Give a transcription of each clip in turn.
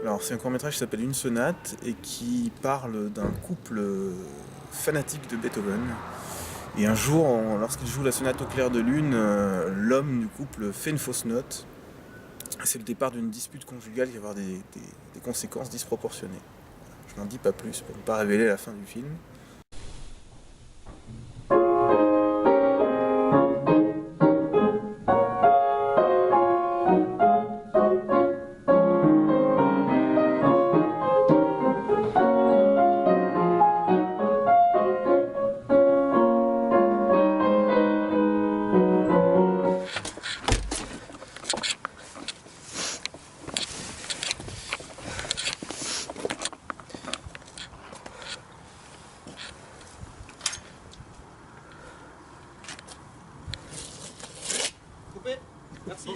Alors c'est un court-métrage qui s'appelle Une sonate et qui parle d'un couple fanatique de Beethoven. Et un jour, lorsqu'il joue la sonate au clair de lune, l'homme du couple fait une fausse note. C'est le départ d'une dispute conjugale qui va avoir des conséquences disproportionnées. Je n'en dis pas plus pour ne pas révéler la fin du film. Merci.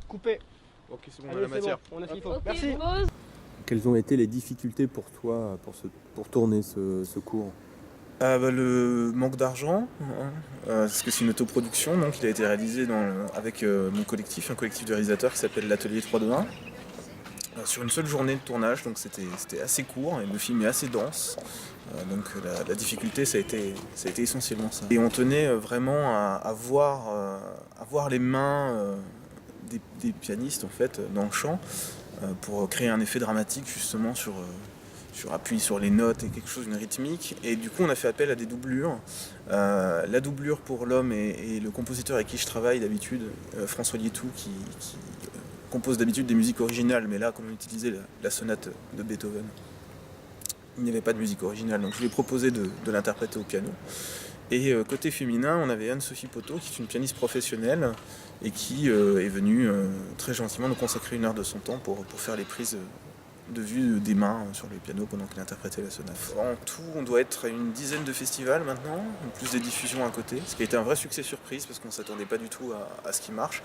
Coupé. Ok, c'est bon, Allez, la matière. bon, on a ce qu'il faut. Ok, Merci. pause. Quelles ont été les difficultés pour toi pour tourner ce cours? Le manque d'argent, hein, parce que c'est une autoproduction, donc il a été réalisé avec mon collectif, un collectif de réalisateurs qui s'appelle l'Atelier 321, sur une seule journée de tournage, donc c'était assez court et le film est assez dense. Donc la difficulté ça a été essentiellement ça. Et on tenait vraiment à voir les mains des pianistes en fait dans le chant pour créer un effet dramatique justement sur appui sur les notes et quelque chose d'une rythmique. Et du coup on a fait appel à des doublures. La doublure pour l'homme et le compositeur avec qui je travaille d'habitude, François Lietou, qui compose d'habitude des musiques originales, mais là comme on utilisait la sonate de Beethoven, il n'y avait pas de musique originale, donc je lui ai proposé de l'interpréter au piano. Et côté féminin, on avait Anne-Sophie Poteau, qui est une pianiste professionnelle et qui est venue très gentiment nous consacrer 1 heure de son temps pour faire les prises de vue des mains sur le piano pendant qu'il interprétait la sonate. En tout, on doit être à une dizaine de festivals maintenant, en plus des diffusions à côté, ce qui a été un vrai succès surprise parce qu'on ne s'attendait pas du tout à ce qui marche,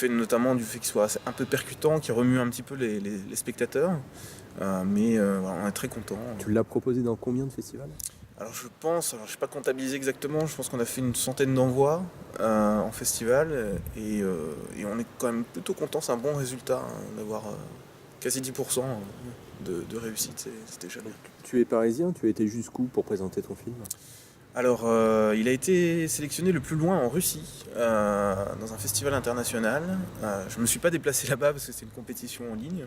notamment du fait qu'il soit un peu percutant, qui remue un petit peu les spectateurs, mais voilà, on est très contents. Tu l'as proposé dans combien de festivals? Alors je ne sais pas comptabiliser exactement, je pense qu'on a fait une centaine d'envois en festival et on est quand même plutôt content, c'est un bon résultat d'avoir quasi 10% de réussite, c'est déjà bien. Tu es parisien, tu as été jusqu'où pour présenter ton film? Alors il a été sélectionné le plus loin en Russie, dans un festival international. Je ne me suis pas déplacé là-bas parce que c'est une compétition en ligne.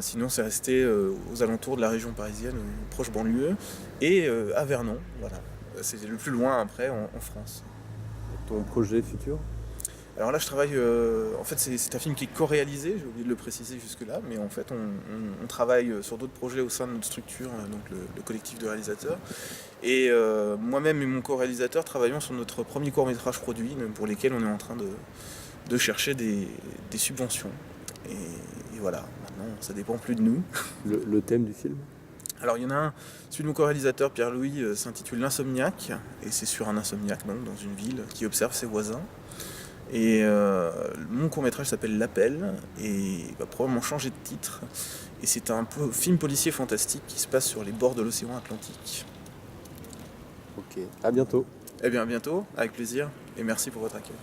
Sinon c'est resté aux alentours de la région parisienne, proche banlieue, et à Vernon, voilà. C'est le plus loin après en France. Ton projet futur? Alors là je travaille, en fait c'est un film qui est co-réalisé, j'ai oublié de le préciser jusque-là, mais en fait on travaille sur d'autres projets au sein de notre structure, donc le collectif de réalisateurs. Et moi-même et mon co-réalisateur travaillons sur notre premier court-métrage produit, pour lesquels on est en train de chercher des subventions. Et voilà, maintenant ça dépend plus de nous. Le thème du film? Alors il y en a un, celui de mon co-réalisateur Pierre-Louis s'intitule L'Insomniaque, et c'est sur un insomniaque donc, dans une ville qui observe ses voisins. Et mon court-métrage s'appelle L'Appel et il va probablement changer de titre. Et c'est un film policier fantastique qui se passe sur les bords de l'océan Atlantique. Ok, à bientôt. Eh bien à bientôt, avec plaisir, et merci pour votre accueil.